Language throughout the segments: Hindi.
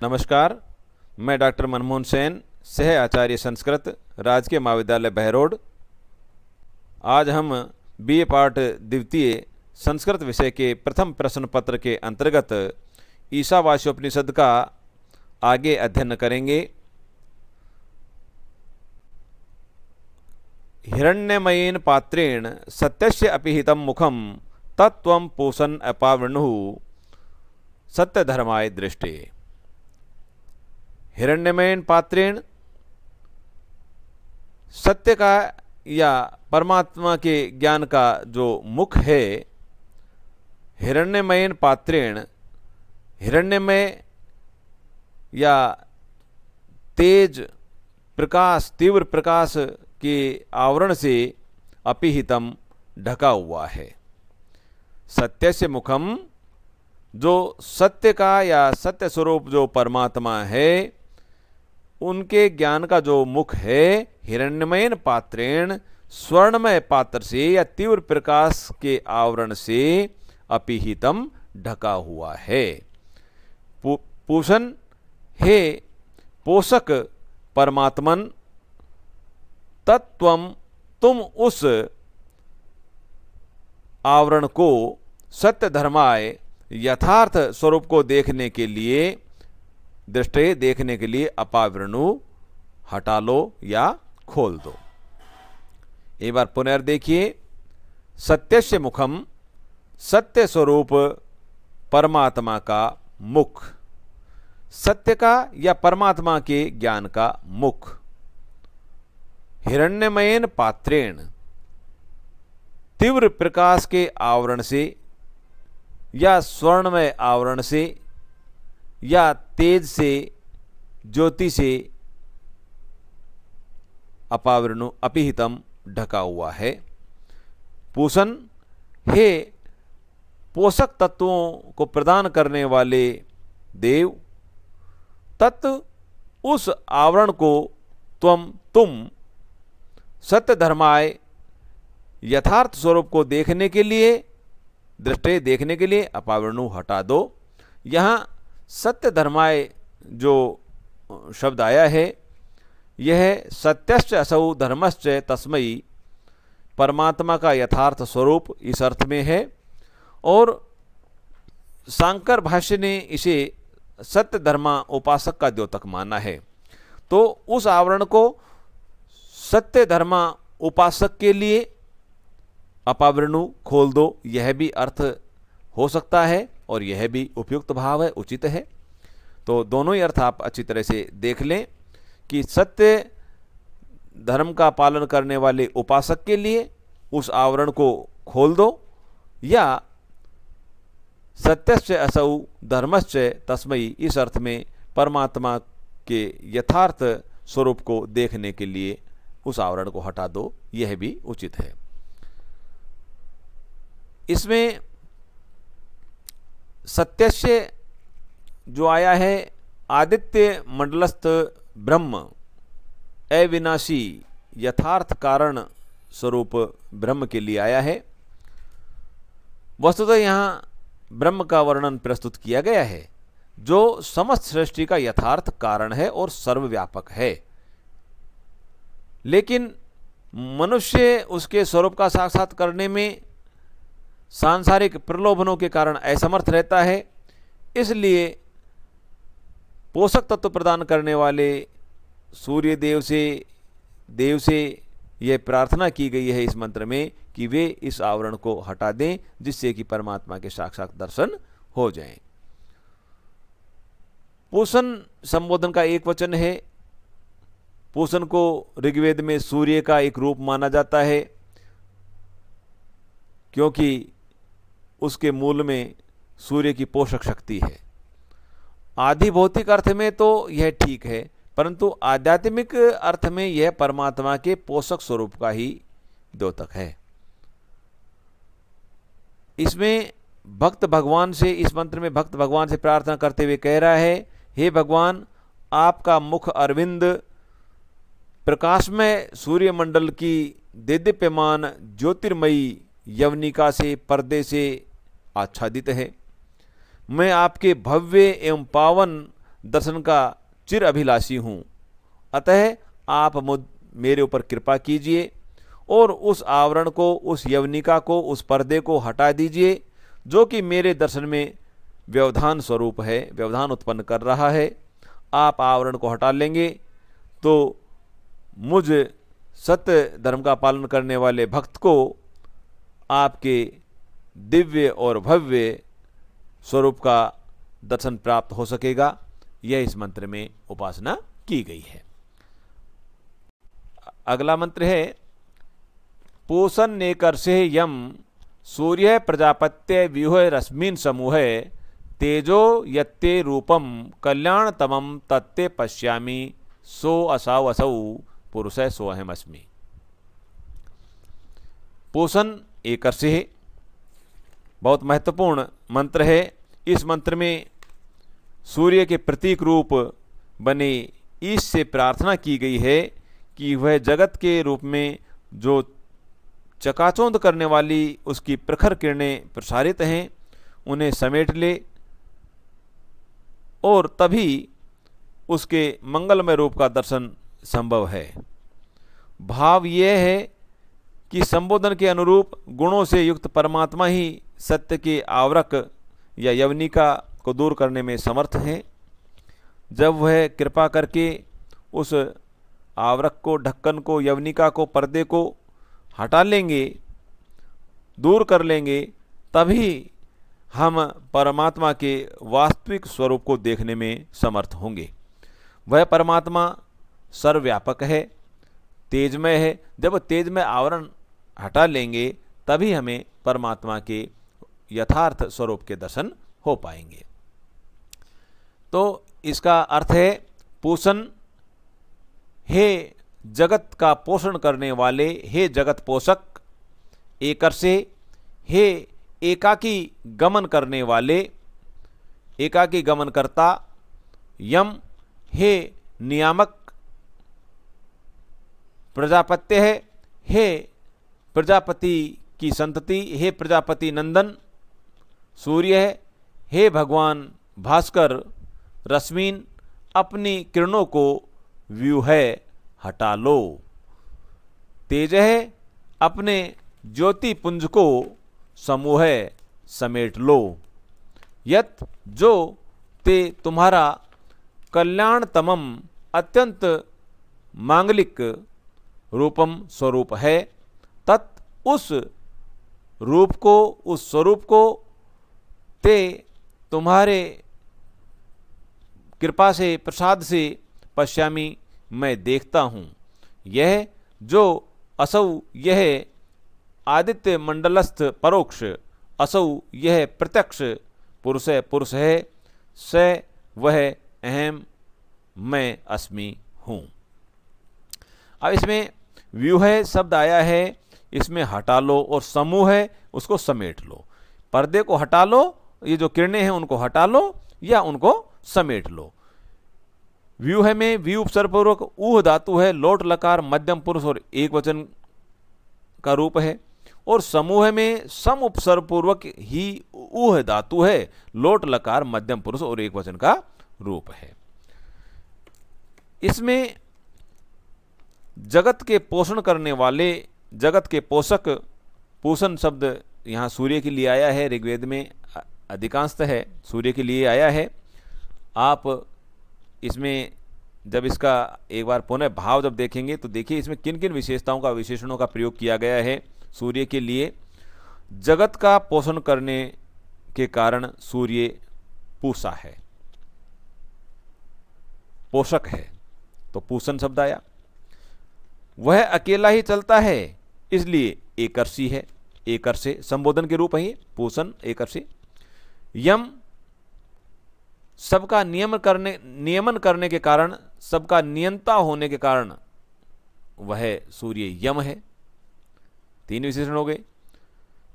नमस्कार, मैं डॉक्टर मनमोहन सेन, सह आचार्य संस्कृत, राजकीय महाविद्यालय बहरोड। आज हम बीए पाठ द्वितीय संस्कृत विषय के प्रथम प्रश्न पत्र के अंतर्गत ईशावास्योपनिषद का आगे अध्ययन करेंगे। हिरण्यमयेन पात्रेण सत्यस्य अपिहितं मुखं तत्त्वं पोषन् अपावृणुः सत्यधर्माय दृष्टे। हिरण्यमयेन पात्रेण सत्य का या परमात्मा के ज्ञान का जो मुख है, हिरण्यमयेन पात्रेण, हिरण्यमय या तेज प्रकाश, तीव्र प्रकाश के आवरण से अपिहितम ढका हुआ है। सत्य से मुखम, जो सत्य का या सत्य स्वरूप जो परमात्मा है, उनके ज्ञान का जो मुख है, हिरण्यमयन पात्रेण, स्वर्णमय पात्र से या तीव्र प्रकाश के आवरण से अपिहितम ढका हुआ है। पूषण हे पोषक परमात्मन, तत्त्वम, तुम उस आवरण को सत्य धर्माय, यथार्थ स्वरूप को देखने के लिए, दृष्टि देखने के लिए अपावृणु, हटा लो या खोल दो। एक बार पुनर्देखिए। सत्यस्य मुखम, सत्य स्वरूप परमात्मा का मुख, सत्य का या परमात्मा के ज्ञान का मुख। हिरण्यमयेन पात्रेण, तीव्र प्रकाश के आवरण से या स्वर्णमय आवरण से या तेज से, ज्योति से अपावृणु, अपिहितम ढका हुआ है। पूषण हे पोषक तत्वों को प्रदान करने वाले देव, तत्व उस आवरण को तुम सत्य धर्माय, यथार्थ स्वरूप को देखने के लिए, दृष्टि देखने के लिए अपावृणु हटा दो। यहाँ सत्य धर्माय जो शब्द आया है, यह सत्यश्च असौ धर्मश्च तस्मै, परमात्मा का यथार्थ स्वरूप इस अर्थ में है। और शांकर भाष्य ने इसे सत्य धर्मा उपासक का द्योतक माना है। तो उस आवरण को सत्य धर्मा उपासक के लिए अपावृणु खोल दो, यह भी अर्थ हो सकता है और यह भी उपयुक्त भाव है, उचित है। तो दोनों ही अर्थ आप अच्छी तरह से देख लें कि सत्य धर्म का पालन करने वाले उपासक के लिए उस आवरण को खोल दो, या सत्यस्य असौ धर्मश्च तस्मै, इस अर्थ में परमात्मा के यथार्थ स्वरूप को देखने के लिए उस आवरण को हटा दो, यह भी उचित है। इसमें सत्यस्य जो आया है, आदित्य मंडलस्थ ब्रह्म, अविनाशी यथार्थ कारण स्वरूप ब्रह्म के लिए आया है। वस्तुतः यहाँ ब्रह्म का वर्णन प्रस्तुत किया गया है, जो समस्त सृष्टि का यथार्थ कारण है और सर्वव्यापक है। लेकिन मनुष्य उसके स्वरूप का साक्षात करने में सांसारिक प्रलोभनों के कारण असमर्थ रहता है। इसलिए पोषक तत्व प्रदान करने वाले सूर्य देव से यह प्रार्थना की गई है इस मंत्र में कि वे इस आवरण को हटा दें, जिससे कि परमात्मा के साक्षात दर्शन हो जाएं। पूषण संबोधन का एक वचन है। पूषण को ऋग्वेद में सूर्य का एक रूप माना जाता है, क्योंकि उसके मूल में सूर्य की पोषक शक्ति है। आधि भौतिक अर्थ में तो यह ठीक है, परंतु आध्यात्मिक अर्थ में यह परमात्मा के पोषक स्वरूप का ही द्योतक है। इसमें भक्त भगवान से, इस मंत्र में भक्त भगवान से प्रार्थना करते हुए कह रहा है, हे भगवान, आपका मुख अरविंद प्रकाशमय सूर्यमंडल की देदीप्यमान ज्योतिर्मयी यवनिका से, पर्दे से आच्छादित है। मैं आपके भव्य एवं पावन दर्शन का चिर अभिलाषी हूँ, अतः आप मेरे ऊपर कृपा कीजिए और उस आवरण को, उस यवनिका को, उस पर्दे को हटा दीजिए जो कि मेरे दर्शन में व्यवधान स्वरूप है, व्यवधान उत्पन्न कर रहा है। आप आवरण को हटा लेंगे तो मुझ सत्य धर्म का पालन करने वाले भक्त को आपके दिव्य और भव्य स्वरूप का दर्शन प्राप्त हो सकेगा। यह इस मंत्र में उपासना की गई है। अगला मंत्र है पूषण नेकर्षे यम सूर्य प्रजापत्य व्यूह रश्मिन समूह तेजो यत्ते रूपम कल्याणतमम तत्ते पश्यामि सो असौ असौ पुरुष सोहमस्मि। पूषण एकर्षे बहुत महत्वपूर्ण मंत्र है। इस मंत्र में सूर्य के प्रतीक रूप बने ईश से प्रार्थना की गई है कि वह जगत के रूप में जो चकाचौंध करने वाली उसकी प्रखर किरणें प्रसारित हैं उन्हें समेट ले और तभी उसके मंगलमय रूप का दर्शन संभव है। भाव यह है कि संबोधन के अनुरूप गुणों से युक्त परमात्मा ही सत्य के आवरक या यवनिका को दूर करने में समर्थ हैं। जब वह कृपा करके उस आवरक को, ढक्कन को, यवनिका को, पर्दे को हटा लेंगे, दूर कर लेंगे, तभी हम परमात्मा के वास्तविक स्वरूप को देखने में समर्थ होंगे। वह परमात्मा सर्वव्यापक है, तेजमय है। जब तेजमय आवरण हटा लेंगे तभी हमें परमात्मा के यथार्थ स्वरूप के दर्शन हो पाएंगे। तो इसका अर्थ है पूषण, हे जगत का पोषण करने वाले, हे जगत पोषक। एकर्षे, हे एकाकी गमन करने वाले, एकाकी गमन करता। यम, हे नियामक। प्रजापत्य है, हे प्रजापति की संतति, हे प्रजापति नंदन। सूर्य है, हे भगवान भास्कर। रश्मीन, अपनी किरणों को व्यूह हटा लो। तेज है, अपने ज्योति पुंज को समूह समेट लो। यत, जो ते तुम्हारा कल्याणतमम अत्यंत मांगलिक रूपम स्वरूप है। तत्, उस रूप को, उस स्वरूप को ते तुम्हारे कृपा से, प्रसाद से पश्यामी, मैं देखता हूँ। यह जो असौ, यह आदित्य मंडलस्थ परोक्ष, असौ यह प्रत्यक्ष पुरुष है। स, वह अहम, मैं अस्मि हूँ। अब इसमें व्यूह शब्द आया है, इसमें हटा लो और समूह है उसको समेट लो। पर्दे को हटा लो, ये जो किरणें हैं उनको हटा लो या उनको समेट लो। व्यूह में व्यू उपसर्गपूर्वक ऊह धातु है, लोट लकार मध्यम पुरुष और एक वचन का रूप है। और समूह में सम उपसर्गपूर्वक ही ऊह धातु है, लोट लकार मध्यम पुरुष और एक वचन का रूप है। इसमें जगत के पोषण करने वाले, जगत के पोषक, पूषण शब्द यहाँ सूर्य के लिए आया है। ऋग्वेद में अधिकांशतः है सूर्य के लिए आया है। आप इसमें जब इसका एक बार पुनः भाव जब देखेंगे तो देखिए इसमें किन किन विशेषताओं का, विशेषणों का प्रयोग किया गया है सूर्य के लिए। जगत का पोषण करने के कारण सूर्य पूषा है, पोषक है, तो पूषण शब्द आया। वह अकेला ही चलता है इसलिए एकर्षी है। एकर्षे संबोधन के रूप है पूषण, एकर्षी। यम, सबका नियमन करने के कारण, सबका नियंता होने के कारण वह सूर्य यम है। 3 विशेषण हो गए।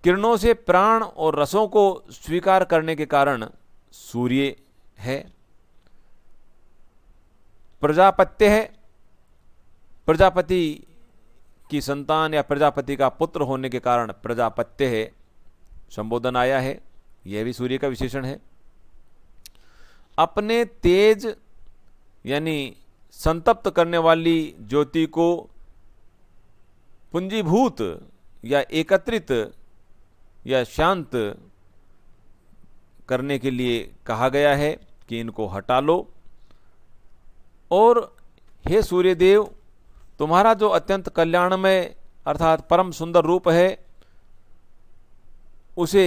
किरणों से प्राण और रसों को स्वीकार करने के कारण सूर्य है। प्रजापत्य है, प्रजापति की संतान या प्रजापति का पुत्र होने के कारण प्रजापत्य है, संबोधन आया है, यह भी सूर्य का विशेषण है। अपने तेज यानी संतप्त करने वाली ज्योति को पुंजीभूत या एकत्रित या शांत करने के लिए कहा गया है कि इनको हटा लो। और हे सूर्यदेव, तुम्हारा जो अत्यंत कल्याणमय अर्थात परम सुंदर रूप है उसे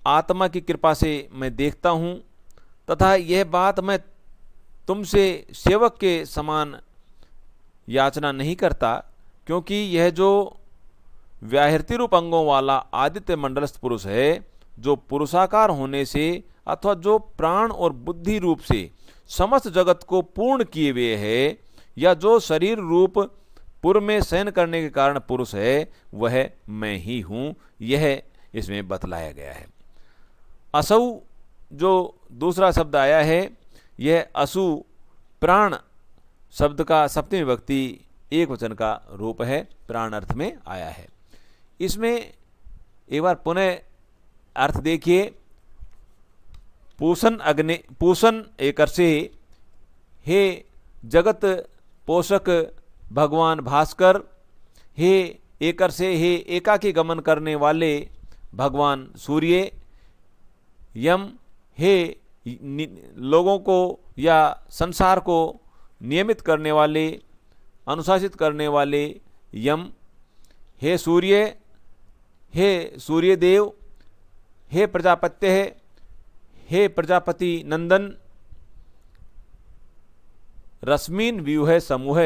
आत्मा की कृपा से मैं देखता हूँ, तथा यह बात मैं तुमसे सेवक के समान याचना नहीं करता, क्योंकि यह जो व्याहृति रूप अंगों वाला आदित्य मंडलस्थ पुरुष है, जो पुरुषाकार होने से अथवा जो प्राण और बुद्धि रूप से समस्त जगत को पूर्ण किए हुए है, या जो शरीर रूप पुर में शयन करने के कारण पुरुष है, वह मैं ही हूँ, यह इसमें बतलाया गया है। असौ जो दूसरा शब्द आया है, यह असु प्राण शब्द का सप्तमी विभक्ति एक वचन का रूप है, प्राण अर्थ में आया है। इसमें एक बार पुनः अर्थ देखिए। पूषण एकर से, हे जगत पोषक भगवान भास्कर, हे एकर से, हे एकाकी गमन करने वाले भगवान सूर्य, यम, हे लोगों को या संसार को नियमित करने वाले, अनुशासित करने वाले यम, हे सूर्य, हे सूर्यदेव, हे प्रजापत्य है, हे प्रजापति नंदन, रश्मीन व्यूह समूह,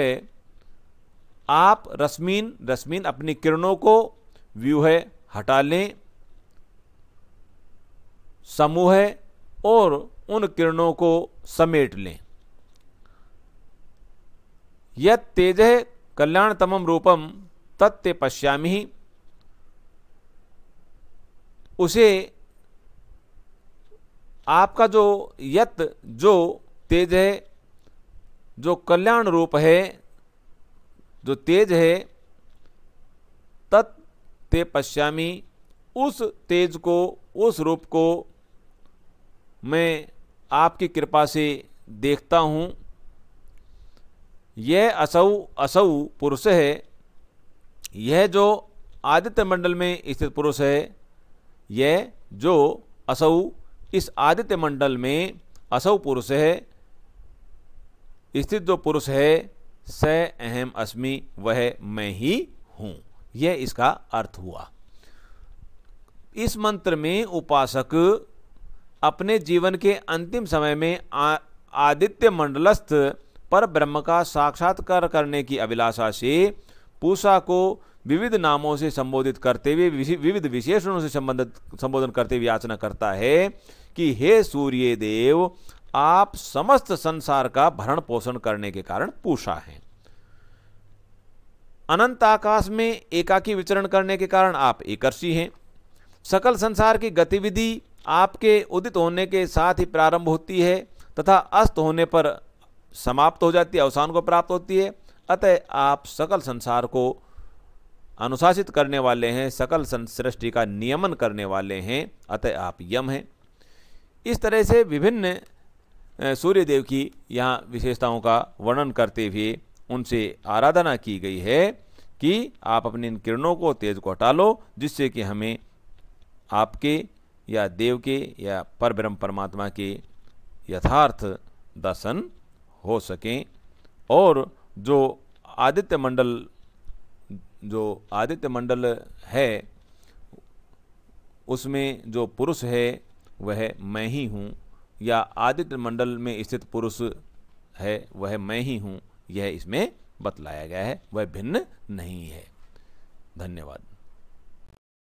आप रश्मीन अपनी किरणों को व्यूह हटा लें, समूह और उन किरणों को समेट लें। यत् तेजः कल्याणतमं रूपम तत्ते पश्यामि, उसे आपका जो यत् जो तेज है, जो कल्याण रूप है, जो तेज है, तत्ते पश्यामि, उस तेज को, उस रूप को मैं आपकी कृपा से देखता हूँ। यह असौ पुरुष है, यह जो आदित्य मंडल में स्थित पुरुष है, यह जो असौ इस आदित्य मंडल में असौ पुरुष है स्थित जो पुरुष है, स अहम अस्मि, वह मैं ही हूँ। यह इसका अर्थ हुआ। इस मंत्र में उपासक अपने जीवन के अंतिम समय में आदित्य मंडलस्थ पर ब्रह्म का साक्षात्कार करने की अभिलाषा से पूषा को विविध नामों से संबोधित करते हुए, विविध विशेषणों से संबोधन करते हुए याचना करता है कि हे सूर्य देव, आप समस्त संसार का भरण पोषण करने के कारण पूषा हैं। अनंत आकाश में एकाकी विचरण करने के कारण आप एकर्षी हैं। सकल संसार की गतिविधि आपके उदित होने के साथ ही प्रारंभ होती है तथा अस्त होने पर समाप्त हो जाती है, अवसान को प्राप्त होती है। अतः आप सकल संसार को अनुशासित करने वाले हैं, सकल सृष्टि का नियमन करने वाले हैं, अतः आप यम हैं। इस तरह से विभिन्न सूर्य देव की यहाँ विशेषताओं का वर्णन करते हुए उनसे आराधना की गई है कि आप अपनी इन किरणों को, तेज को हटा लो, जिससे कि हमें आपके या देव के या परब्रह्म परमात्मा के यथार्थ दर्शन हो सकें। और जो आदित्य मंडल है उसमें जो पुरुष है वह मैं ही हूँ, या आदित्य मंडल में स्थित पुरुष है वह मैं ही हूँ, यह इसमें बतलाया गया है, वह भिन्न नहीं है। धन्यवाद।